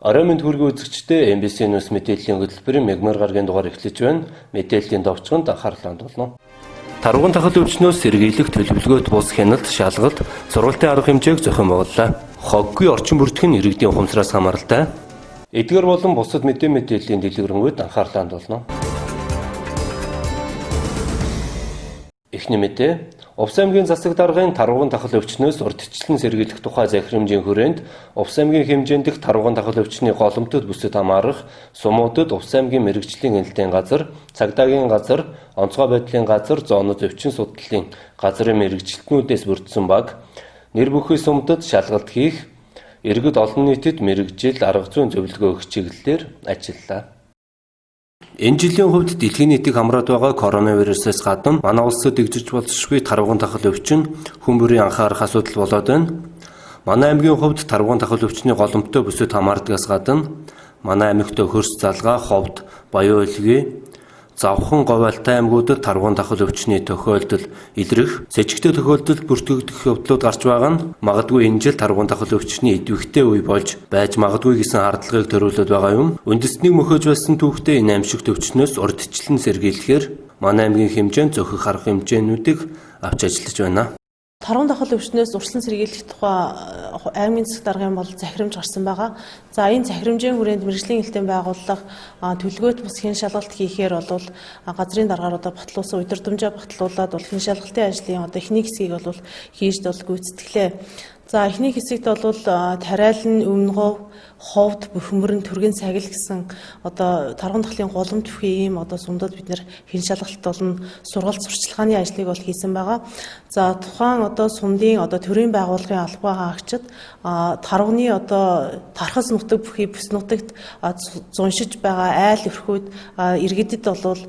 Орой мэнд хүргэе үзэгчдээ MBC News мэдээллийн хөтөлбөрийн мегмар гарагийн дугаар эхлэж байна. Мэдээллийн давчганд анхаарал хандуулна. Тарваган тахал өвчнөөс сэргийлэх төлөвлөгөөт бус хяналт, шалгалт, сургалтын арга хэмжээг зохион байгууллаа. Хоггүй орчин бүртгэн иргэдийн ухамсараас хамааралтай. Эдгээр болон бусад мэдээллийн дэлгэрэнгүй анхаарал хандуулна. Эхний мэдээ. Увс аймгийн засаг даргын тарваган тахал өвчнөөс урьдчилан сэргийлэх тухай захирамжийн хүрээнд Увс аймгийн хэмжээнд дэх тарваган тахал өвчний голомтод бүсэд хамаарах сумуудад Увс аймгийн мэрэгжлийн энэлтийн газар, цагдаагийн газар, онцгой байдлын газар, зоонод өвчин судлалын газрын мэрэгчлэтнүүдээс бүрдсэн баг нэр бүхий сумдад шалгалт хийх, иргэд олон нийтэд мэрэгжил, арга зүйн зөвлөгөө өгөх чиглэлээр ажиллалаа. Энэ жилийн хувьд дэлхийн нийтийг хамраад байгаа коронавирусээс гадна манай улсад эгжиж болзошгүй тарваган тахал өвчин хүн бүрийн анхаарах асуудал болоод байна. Манай аймгийн хувьд тарваган тахал өвчний голомттой бүсэд хамаардагаас гадна манай аймагт хөрс залгаа, ховд, Баян Улгийн, Завхан, Говьалтай аймагуудад тарваган тахал өвчний тохиолдол илрэх, сэжигтэй тохиолдол бүртгэгдэх явдлууд гарч байгаа нь магадгүй энэ жил тарваган тахал өвчний идэвхтэй үе болж байж магадгүй гэсэн хардлагыг төрүүлээд байгаа юм. Үндэснийг мөхөж байсан түүхтэй энэ аимшигт өвчнөөс урьдчилан сэргийлэхээр манай аймгийн хэмжээнд зохих арга хэмжээнүүдийг авч ажиллаж байна. Тарваган тахал өвчнөөс урьдчилан сэргийлэх тухай аймгийн засаг даргын бол захирамж гарсан байгаа. За энэ захирамжийн хүрээнд мэрэгжлийн хэлтийн байгууллага төлөвлөгөөт бус хэн шалгалт хийхээр бол газрын даргааруудаа батлуулсан удирдамжаа батлуулаад бол хэн шалгалтын ажлын эхний хэсгийг бол хийж гүйцэтгэлээ. За эхний хэсэгт бол тариалан, өмнөгов, ховд, бөхмөрн, түргэн цагил гэсэн тарваган тахлын голомт бүхий ийм сумдад бид нэр хэн шалгалт болон сургалт сурчлагын ажлыг бол хийсэн байгаа. За тухайн сумдын төрийн байгууллагын албаа хаагчид тарвагны тархас нутаг бүхий бүс нутагт зуншиж байгаа айл өрхүүд иргэдэд бол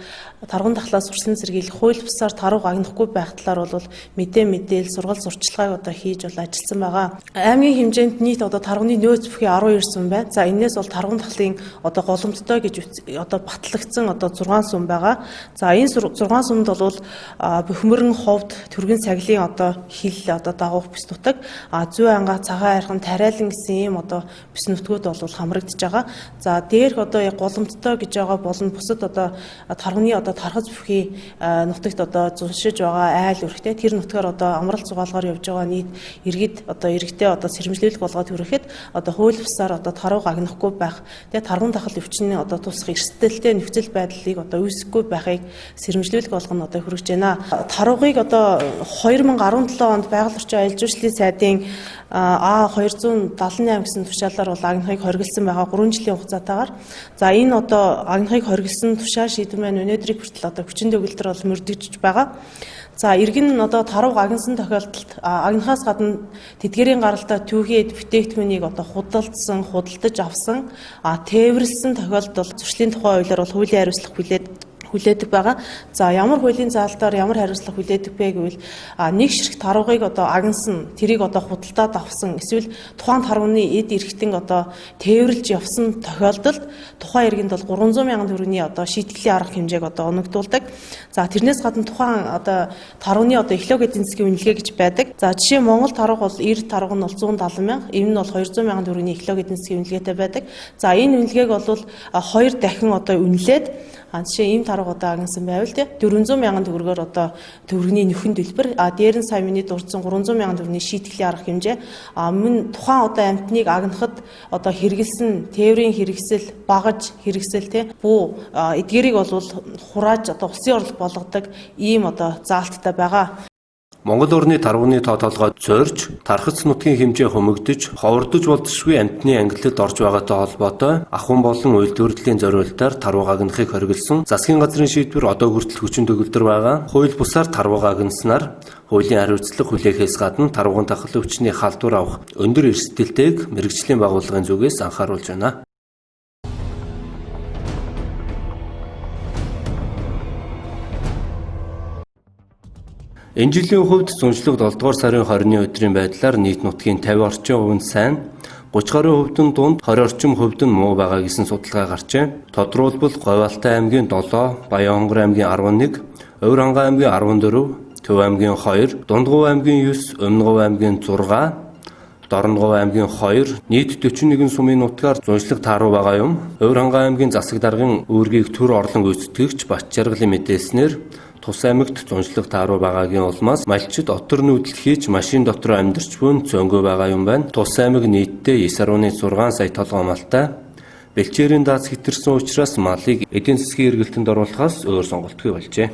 тарваган тахлаас урьдчилан сэргийлэх хууль бусаар тарваг агнахгүй байх талаар бол мэдээл сургалт сурчлагыг хийж ажилласан байгаа. Аймгийн хэмжээнд нийт тарвагны нөөц бүхий 12 сум байна. За энээс бол тарваган тахлын голомттой гэж батлагдсан 6 сум байгаа. За энэ 6 сумд бол бөхмөрн, ховд, түргэн цагилын хил дагуух бүс нутаг, зүй ангаа, цагаан айрхан, тариалан гэсэн ийм бүс нутгууд бол хамрагдж байгаа. За дээрх голомттой гэж байгаа болон бусад тарвагны тархас бүхий нутагт зуншиж байгаа айл өрхтэй тэр нутгаар амралт зугаалгаар явж байгаа нийт иргэд иргэдээ сэрэмжлүүлэх болгоод хүрэхэд хууль бусаар тарваг агнахгүй байх. Тэгээ тарваган тахал өвчний тусах эрсдэлтэй нөхцөл байдлыг үүсэхгүй байхыг сэрэмжлүүлэх болгоно хүргэж байна. Тарвагыг 2017 онд байгаль орчин аялал жуулчлалын сайдын А278 гэсэн тушаалаар агнахыг хориглосон байгаа 3 жилийн хугацаатаагаар. За энэ агнахыг хориглосон тушаал шийдвэр маань өнөөдрийг хүртэл хүчин төгөлдөр мөрдөгдөж байгаа. За иргэн тарваг агнасан тохиолдолд агнахаас гадна тэдгээрийн гаралтай түүхий бүтээгдэхүүнийг худалдаж авсан, тээвэрлсэн тохиолдол зөрчлийн тухай хуулиар бол хуулийн хариуцлага хүлээдэг байгаа. За ямар хуулийн заалтаар ямар хариуцлага хүлээдэг бэ гэвэл нэг ширхэг тарвагыг агнасан, тэрийг худалдаад авсан, эсвэл тухайн тарвагны эд эрхтэн тээвэрлж явсан тохиолдолд тухайн иргэнд бол 300 мянган төгрөгийн шийтгэлийн арга хэмжээг оногдуулдаг. За тэрнээс гадна тухайн тарвагны эхлэг эдийн засгийн үнэлгээ гэж байдаг. За жишээ Монгол тарваг бол 90 тарваг нь бол 170 мянга, энэ нь бол 200 мянган төгрөгийн эхлэг эдийн засгийн үнэлгээтэй байдаг. За энэ үнэлгээг бол 2 дахин үнэлээд жишээ ийм тарваг агнасан байвал 400 мянган төгрөгөөр төгрөгийн нөхөн дэлбэр, дээр нь сая миний дурдсан 300 мянган төгрөгийн шийтгэлийн арга хэмжээ, мөн тухайн амьтныг агнахад хэрэгэлсэн тээврийн хэрэгсэл, багаж хэрэгсэл буу эдгээрийг бол хурааж улсын орлого болгодог ийм заалттай байгаа. Монгол орны тарвагны тоо толгой зорж, тархас нутгийн хэмжээ хумигдж, ховордож болзошгүй амьтны ангиллалд орж байгаатай холбоотой ахуйн болон үйлдвэрлэлийн зориулалтаар тарваг агнахыг хориглосон засгийн газрын шийдвэр одоо хүртэл хүчин төгөлдөр байгаа. Хууль бусаар тарваг агнаснаар хуулийн хариуцлага хүлээхээс гадна тарваган тахал өвчний халдвар авах өндөр эрсдэлтэйг мэрэгжлийн байгууллагын зүгээс анхааруулж байна. Энэ жилийн хувьд зуншлаг 7 дугаар сарын 20-ны өдрийн байдлаар нийт нутгийн 50 орчим хувь нь сайн, 30 гаруй хувьд нь дунд, 20 орчим хувьд нь муу байгаа гэсэн судалгаа гарчээ. Тодорхойлбол Говьалтай аймгийн 7, Баянгор аймгийн 11, Өвөр Хангай аймгийн 14, Төв аймгийн 2, Дундгов аймгийн 9, Өмнөгов аймгийн 6, Дорногов аймгийн 2 нийт 41 сумын нутгаар зуншлаг тааруу байгаа юм. Хувирхангай аймгийн засаг даргын үүргийг төр орлон гүйцэтгэгч Батчаргалын мэдээлснээр тус аймагт зуншлаг тааруу байгаагийн улмаас малчид отор нүүдэл хийж машин дотор амьдарч буй цөөнгөө байгаа юм байна. Тус аймаг нийтдээ 9.6 сая толгой малтай. Бэлчээрийн дац хэтэрсэн учраас малыг эдийн засгийн эргэлтэнд оруулахаас өөр сонголтгүй болжээ.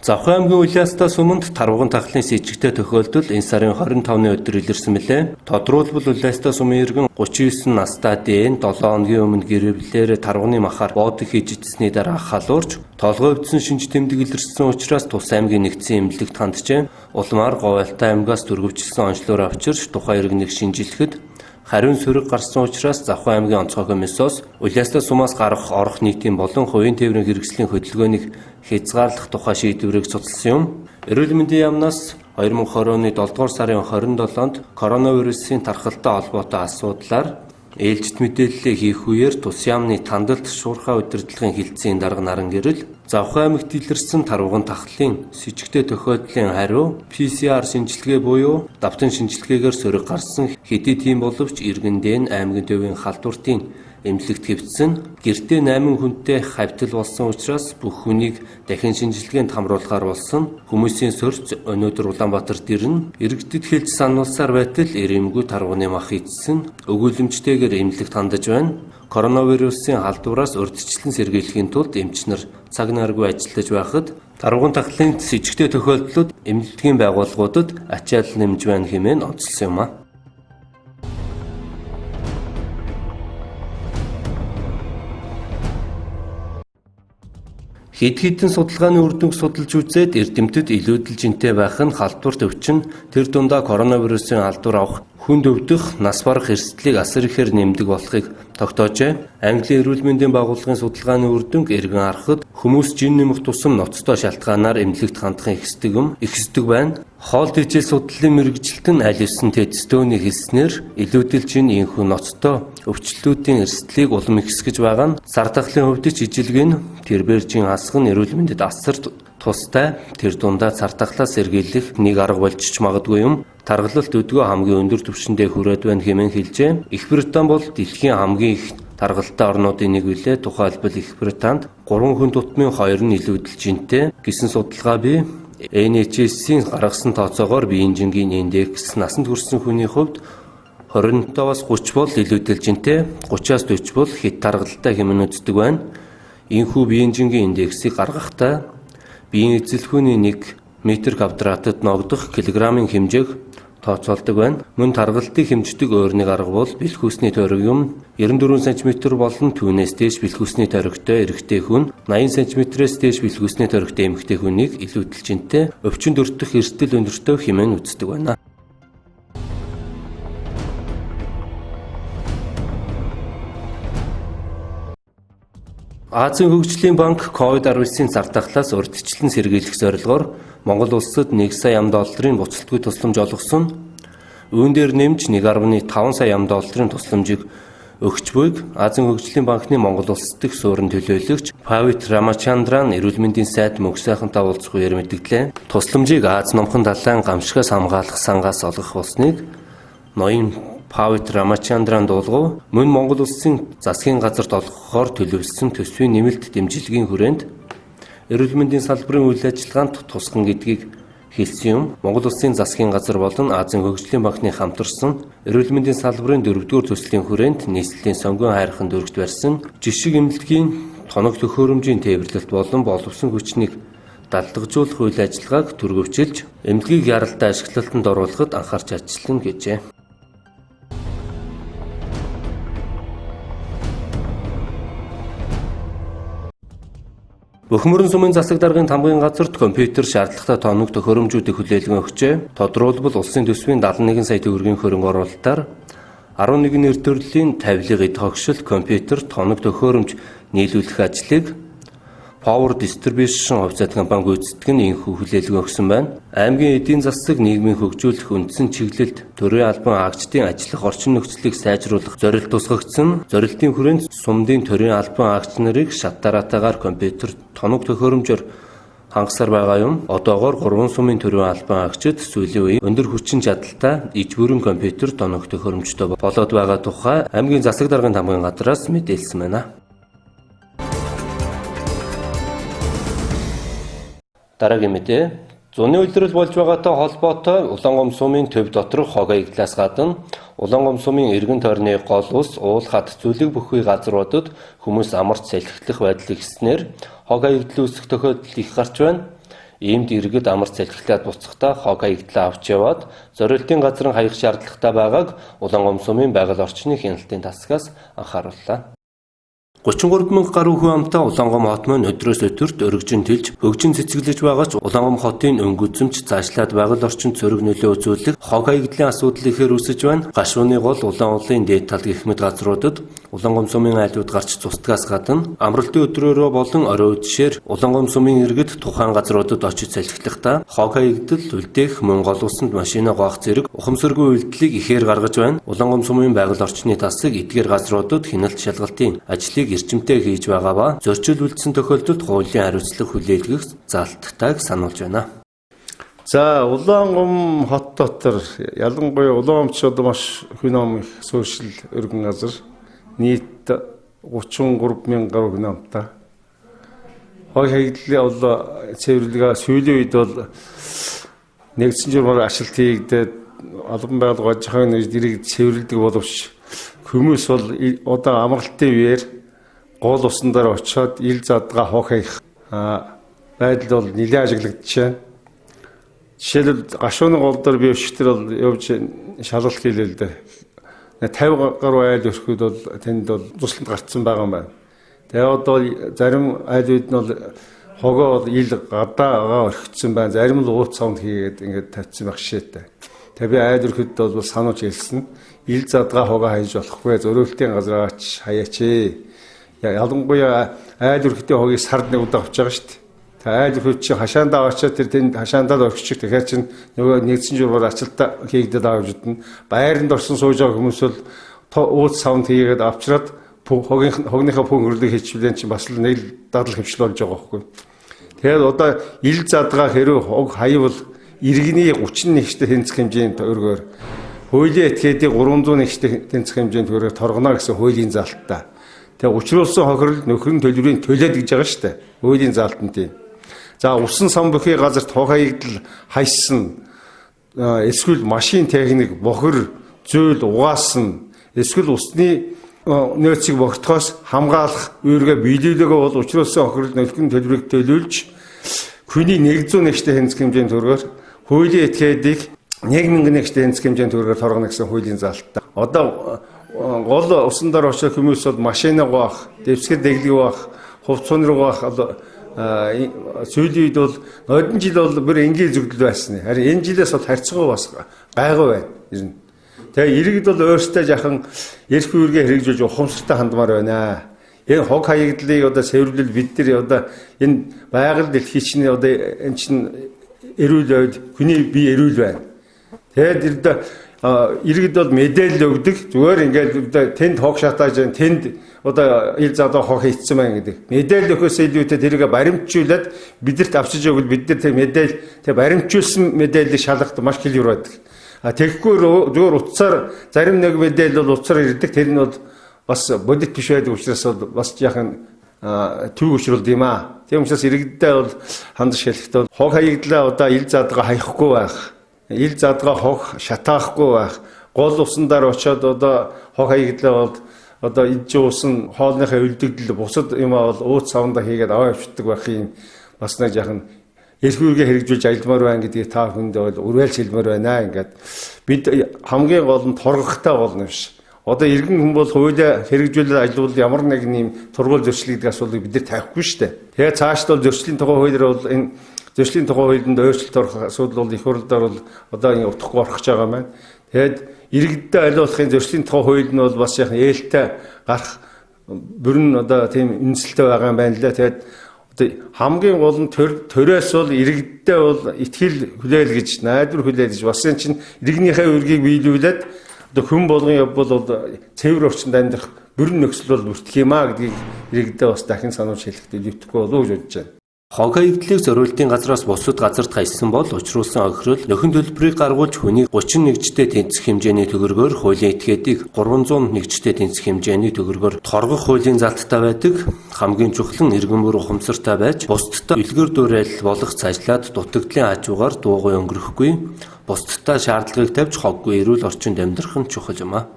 Завхан аймгийн Улаастаа суманд тарваган тахлын с ижигтэй тохиолдол энэ сарын 25-ны өдөр илэрсэн мэлээ. Тодруулбал Улаастаа сумын иргэн 39 настай дээн 7 хоногийн өмнө гэрэлээр тарваганы махаар боодог хийж ичсний дараа халуурч толгой өвдсөн шинж тэмдэг илэрсэн учраас тус аймгийн нэгдсэн эмнэлэгт ханджээ. Улмаар Говьалтай аймгаас дөрвөлжилсэн онцлоор авчирч тухайн иргэнийг шинжилэхэд хариун сөрөг гарсан учраас Завхан аймгийн онцгой комиссоос Улаастаа сумаас гарах орох нийтийн болон хувийн тээврийн хэрэгслийн хөдөлгөөнийг хязгаарлах тухай шийдвэрийг цуцласан юм. Эрүүл мэндийн яамнаас 2020 оны 7 дугаар сарын 27-нд коронавирусын тархалтай холбоотой асуудлаар ээлжид мэдээлэл хийх үеэр тус яамны тандалт шуурхай удирдлагын хилцээний дарга наран гэрэл Завхан аймагт илэрсэн тарваган тахлын с ижигтэй тохиолдлын хариу PCR шинжилгээ буюу давтан шинжилгээгээр сөрөг гарсан хэдий тийм боловч иргэндээ аймгийн төвийн халдвартын эмнэлэгт хэвтсэн гэртээ 8 хүнтэй хавьтал болсон учраас бүх хүнийг дахин шинжилгээнд хамруулахаар болсон. Хүмүүсийн сөрч өнөөдөр Улаанбаатарт ирнэ. Иргэдэд хэлж сануулсаар байтал ирэмгүй тарваганы мах идсэн өгүүлэмжтэйгээр эмнэлэгт хандаж байна. Коронавирусын халдвараас урьдчилан сэргийлэхийн тулд эмч нар цаг наргүй ажиллаж байхад тарваган тахлын с ижигтэй тохиолдлууд эмнэлгийн байгууллагуудад ачаал нэмж байна хэмээн онцлсон юм а. Хэд хэдэн судалгааны үр дүнг судалж үзээд эрдэмтэд илүүдэл жинтэй байх нь халдварт өвчин тэр дундаа коронавирусын халдвар авах хүнд өвдөх нас барах эрсдлийг асар ихээр нэмдэг болохыг тогтоожээ. Английн эрүүл мэндийн байгууллагын судалгааны үр дүнг эргэн харахад хүмүүс жин нэмэх тусам ноцтой шалтгаанаар эмнэлэгт хандахын ихсдэг байна. Хоол тэжээл судлалын мэргэжилт нь аль ёсон тест-өөний хэлснээр илүүдэл жин энэхүү ноцтой өвчлөлтүүдийн эрсдлийг улам ихсгэж байгаа нь сар тахлын хувьд ч ижилэг нь тэрбээр жин хасах нь эрүүл мэндэд асар тустай тэр дундаа цар тахлаас сэргийлэх нэг арга болчих магадгүй юм. Таргалалт өдгөө хамгийн өндөр түвшиндээ хүрээд байна хэмээн хэлжээ. Их Британь бол дэлхийн хамгийн их таргалтай орнуудын нэг билээ. Тухайлбал Их Британд 3 хүн тутмын 2 нь илүүдэл жинтэй гэсэн судалгаа бий. NHS-ийн гаргасан тооцоогоор биеийн жингийн индекс насанд хүрсэн хүний хувьд 27-аас 30 бол илүүдэл жинтэй, 30-аас 40 бол хэд таргалтай хэмээн үздэг байна. Ийхүү биеийн жингийн индексийг гаргахдаа биеийн эзэлхүүний 1 метр квадратад ногдох килограммын хэмжээг тооцоолдог байна. Мөн таргалтыг хэмждэг өөр нэг арга бол бэлхүүсний тойрог юм. 94 см болон түүнээс дээш бэлхүүсний тойрогтой эрэгтэй хүн 80 см-ээс дээш бэлхүүсний тойрогтой эмэгтэй хүнийг илүүдэл жинтэй өвчин дөртөх эрсдэл өндөртэй хэмээн үздэг байна. Азийн хөгжлийн банк COVID-19-ийн зар тахлаас урьдчилан сэргийлэх зорилгоор Монгол улсад 1 сая $1 буцалтгүй тусламж олгосон. Үүн дээр нэмж 1.5 сая $1 тусламжийг өгч буйг Азийн хөгжлийн банкны Монгол улс дэх суурин төлөөлөгч Павит Рамачандран эрүүл мэндийн сайд мөнх сайхантай уулзах үеэр мэдгдлээ. Тусламжийг Аз номхон далайн гамшигаас хамгаалах сангаас олгох болсныг ноён Павит Рамачандран дуулгав. Мөн Монгол улсын засгийн газарт олгохоор төлөвлөсөн төсвийн нэмэлт дэмжлэгийн хүрээнд эрүүл мэндийн салбарын үйл ажиллагаанд тусган гэдгийг хэлсэн юм. Монгол улсын засгийн газар болон Азийн хөгжлийн банкны хамтарсан эрүүл мэндийн салбарын 4-р төслийн хүрээнд нийслэлийн сонгуун хайрхан дөрөгт барьсан жишг эмнэлгийн тоног төхөөрөмжийн тээвэрлэлт болон боловсон хүчнийг далдагжуулах үйл ажиллагааг түргэвчилж эмнэлгийг яралтай ашиглалтанд оруулахад анхаарч ажиллана гэжээ. Бөхмөрөн сумын засаг даргын тамгын газарт компьютер шаардлагатай тоног төхөөрөмжүүдийг хүлээлгэн өгчээ. Тодруулбал улсын төсвийн 71 сая төгрөгийн хөрөнгө оруулалтаар 11 нэр төрлийн тавилга эд хогшил компьютер тоног төхөөрөмж нийлүүлэх ажлыг Power Distribution хувьцаат компани гүйцэтгэх нь энэхүү хүлээлт өгсөн байна. Аймгийн эдийн засаг нийгмийн хөгжүүлэх үндсэн чиглэлд төрийн албан агчдын ажиллах орчин нөхцөлийг сайжруулах зорилт тусгагдсан. Зорилтын хүрээнд сумдын төрийн албан агч нарыг шат дараатаагаар компьютер тоног төхөөрөмжөөр хангасаар байгаа юм. Одоогоор 3 сумын төрийн албан агчид сүүлийн үеийн өндөр хүчин чадалтай иж бүрэн компьютер тоног төхөөрөмжтэй болоод байгаа тухай аймгийн засаг даргын тамгын газраас мэдээлсэн байна. Дараагийн мэдээ. Зуны үйлдвэрлэл болж байгаатай холбоотой Улаангом сумын төв доторх хог аягдлаас гадна Улаангом сумын эргэн тойрны гол ус, уул хат зүлэг бүхий газруудад хүмүүс амарч салхитлах байдал ихснээр хог аягдал үүсэх тохиолдол их гарч байна. Иймд иргэд амарч салхитлаад буцахдаа хог аягдлаа авч яваад зориултын газрын хаях шаардлагатай байгааг Улаангом сумын байгаль орчны хяналтын тасгаас анхаарууллаа. 33 мянга гаруй хүн амтай Улаангом хот маань өдрөөс өдөрт өргөжин тэлж, хөгжин цэцэглэж байгаа ч Улаангом хотын өнгөцөмж заашлаад байгаль орчинд цөрөг нөлөө үзүүлэх хог аягдлын асуудал ихээр үүсэж байна. Гашууны гол улаан уулын дээд тал гэх мэт газруудад Улаангом сумын айлууд гарч цустгаас гадна амралтын өдрөөрөө болон орой үдшээр Улаангом сумын иргэд тухайн газруудад очиж салхитлахдаа хог аягдал үлдээх мөн гол усанд машина гоох зэрэг ухамсаргүй үйлдэлийг ихээр гаргаж байна. Улаангом сумын байгаль орчны тасаг эдгээр газруудад хяналт шалгалтын ажлыг эрчимтэй хийж байгаа ба зөрчил үлдсэн тохиолдолд хуулийн хариуцлага хүлээлгэх залтайг сануулж байна. За Улаангом хот дотор ялангуяа улаангомчууд маш хүн ам их суурьшил өргөн газар нийт 33 мянга гаруй хүн амтай. Хог аягдлын цэвэрлэгээ сүүлийн үед бол нэгдсэн журмаар ажилт хийгдээд албан байгууллага ажихын нэрийг цэвэрлэдэг боловч хүмүүс бол одоо амралтын үеэр гол усан дээр очиод ил задгаа хог хаях байдал бол нэлээд ажиглагдаж байна. Жишээлбэл гашууны гол дээр би өчтөр бол явж шалгалт хийлээ л дээ. 50 гаруй айл өрхөд бол тэнд бол тусланд гарцсан байгаа юм байна. Тэгээ одоо зарим айлууд нь бол хогоо бол ил гадаагаа өрхөцсөн байна. Зарим нь ууц савнд хийгээд ингээд тавьчихсан байх шишээтэй. Тэгээ би айл өрхөд бол санууч хэлсэн. Ил задгаа хогоо хайж болохгүй зөрөөлтийн газраач хаяач. Ялангуяа айл өрхөдийн хогийг сард нэг удаа авч байгаа шүү дээ. Тэгээ айл өрхөд чи хашаандаа очиод тэр тэнд хашаандаа өргөчих. Тэгэхээр чин нөгөө нэгдсэн журмаар ажилтаа хийгдээд авч удна. Байранд орсон сууж байгаа хүмүүс бол ууц савнд хийгээд авчраад хогныхаа пүн хөрлөг хийчихвэн чи бас л нэг дадал хөвчлөл болж байгаа байхгүй. Тэгээд одоо ил задгаа хэрэг хог хаявал иргэний 31-т тэнцэх хэмжээнд өргөөр хуулийн этгээдийн 301-т тэнцэх хэмжээнд өргөөр торгоно гэсэн хуулийн залттай. Тэгээ учруулсан хохирол нөхрийн төлбөрийн төлөөд гэж байгаа шүү дээ. Хуулийн залтан тийм. За усан сан бүхий газарт хог аягдал хайсан эсвэл машин техник бохир зөөл угаасан эсвэл усны нөөцийг богтохоос хамгаалах үүргээ биелүүлэгээ бол учруулсан хохирол нөхрийн төлбөрийг төлөөлж хүний 101-т тэнцэх хэмжээнд өргөөр хуулийн этгээдийг 1001-т тэнцэх хэмжээнд өргөөр торгоно гэсэн хуулийн залттай. Одоо гол усан дээр очиж хүмүүс бол машина гоох, дэвсгэр дэглэг гоох, хувцсны руу гоох сүүлийн үед бол одон жил бол бүр энгийн зүгдэл байсан. Харин энэ жилээс бол харьцангуй бас гайгүй байна. Ер нь. Тэгээ иргэд бол өөрсдөө жахан эрх үүргээ хэрэгжүүлж ухамсартай хандмаар байна. Энэ хог хаягдлыг одоо цэвэрлэл бид нар одоо энэ байгаль дэлхий чинь одоо энэ чинь эрүүл байд, хүний бие эрүүл байна. Тэгээд иргэд бол мэдээлэл өгдөг. Зүгээр ингээд тэнд хог шатааж байна, тэнд одоо ил задаа хог хийцсэн байна гэдэг. Мэдээлэл өгөхөөс илүүтэй тэрийг баримтжуулаад бидэрт авчиж өгвөл бид нар тэр мэдээлэл тэр баримтжуулсан мэдээллийг шалгахад маш хэлбэр байдаг. Тэгэхгүй зүгээр утсаар зарим нэг мэдээлэл бол утсаар ирдэг. Тэр нь бол бас бодит биш байдаг учраас бол бас яхан түүх учруулд юм аа. Тийм учраас иргэддээ бол хандаж хэлэхдээ хог хаягдлаа одоо ил задгаа хаяхгүй байх. Ил задгаа хог шатаахгүй байх. Гол усандаар очиод одоо хог хаягдлаа бол одоо иж уусан хоолныхаа үлдэгдэл бусад юм бол ууц савнда хийгээд аваа явчихдаг байх юм. Бас нэг яхан эрх үүргээ хэрэгжүүлж аялмаар байна гэдгийг та бүхэнд бол үргэлж хэлмээр байна. Ингээд бид хамгийн гол нь торгохтой болно биш. Одоо иргэн хүн бол хуулиа хэрэгжүүлээд ажилуул ямар нэг нэм тургуул зөрчил гэдэг асуудлыг бид нар тавихгүй шүү дээ. Тэгээ цаашд бол зөрчлийн тухай хуулиар бол энэ зөрчлийн тухай хуулинд өөрчлөлт орох асуудал бол их хурлаар бол одоо ингэ утгагүй орох гэж байгаа юм байна. Тэгээд иргэддээ аливаалахын зөрчлийн тухай хууль нь бол бас яг ээлтэй гарах бүрэн одоо тийм үнэлэлтэй байгаа юм байна лээ. Тэгээд Хамгийн гол нь төрөөс бол иргэддээ бол итгэл хүлээл гэж, найдвар хүлээл гэж бас энэ чинь иргэнийхээ үргийг биелүүлээд одоо хүн болгон явбал цэвэр орчинд амьдрах бүрэн нөхцөл бол бүртгэх юм а гэдгийг иргэддээ бас дахин сануулж хэлэхдээ юутгэхгүй болов уу гэж бодож байна. Хог хаягдлыг зориултын газраас бусад газарт хаясан бол учруулсан охирол нөхөн төлбөрийг гаргуулж хүнийг 31-жтэй тэнцэх хэмжээний төгрөгөөр хуулийн этгээдийг 301-жтэй тэнцэх хэмжээний төгрөгөөр торгох хуулийн залттай байдаг. Хамгийн чухал нь иргэн бүр ухамсартай байж бусдтай үлгэр дуурайл болох цаашлаад дутагдлын хажуугаар дуугүй өнгөрөхгүй. Бусдтай шаардлагыг тавьж хоггүй эрүүл орчинд амьдрах нь чухал юм а.